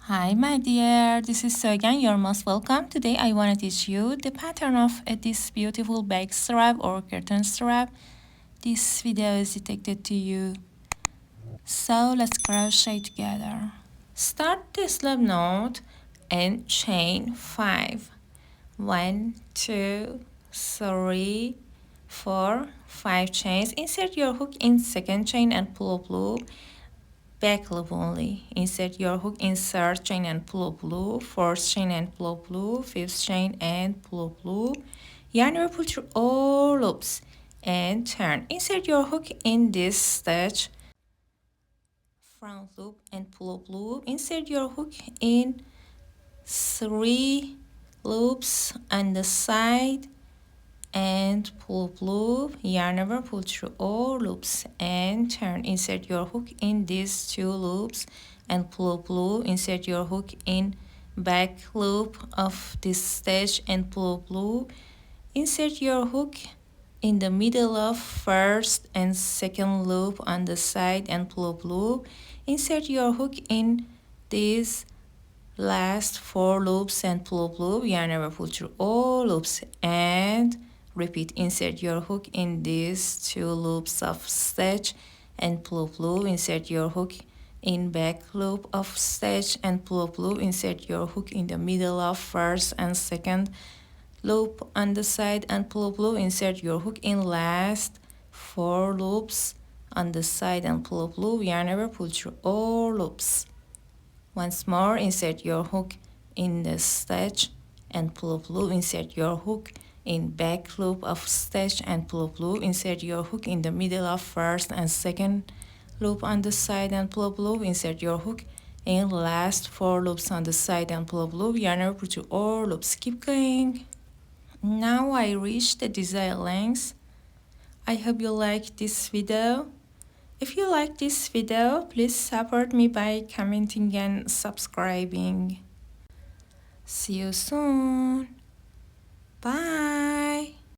Hi my dear, this is Sogan, you're most welcome. Today I want to teach you the pattern of this beautiful bag strap or curtain strap. This video is dedicated to you. So let's crochet together. Start the slip knot and chain 5. 1, 2, 3, 4, 5 chains. Insert your hook in second chain and pull up loop. Back loop only. Insert your hook in third chain and pull up loop, fourth chain and pull up loop, fifth chain and pull up loop. Yarn over pull through all loops and turn. Insert your hook in this stitch, front loop and pull up loop. Insert your hook in 3 loops on the side and pull up loop, yarn over, pull through all loops and turn. Insert your hook in these 2 loops and pull up loop. Insert your hook in back loop of this stitch and pull up loop. Insert your hook in the middle of first and second loop on the side and pull up loop. Insert your hook in these last 4 loops and pull up loop, yarn over, pull through all loops and repeat. Insert your hook in these 2 loops of stitch and pull up loop. Insert your hook in back loop of stitch and pull up loop. Insert your hook in the middle of first and second loop on the side and pull up loop. Insert your hook in last 4 loops on the side and pull up loop, yarn over, pull through all loops. Once more, insert your hook in the stitch and pull up loop. Insert your hook in back loop of stitch and pull up loop. Insert your hook in the middle of first and second loop on the side and pull up loop. Insert your hook in last 4 loops on the side and pull up loop. Yarn over to all loops. Keep going. Now I reached the desired length. I hope you like this video. If you like this video, please support me by commenting and subscribing. See you soon. Bye.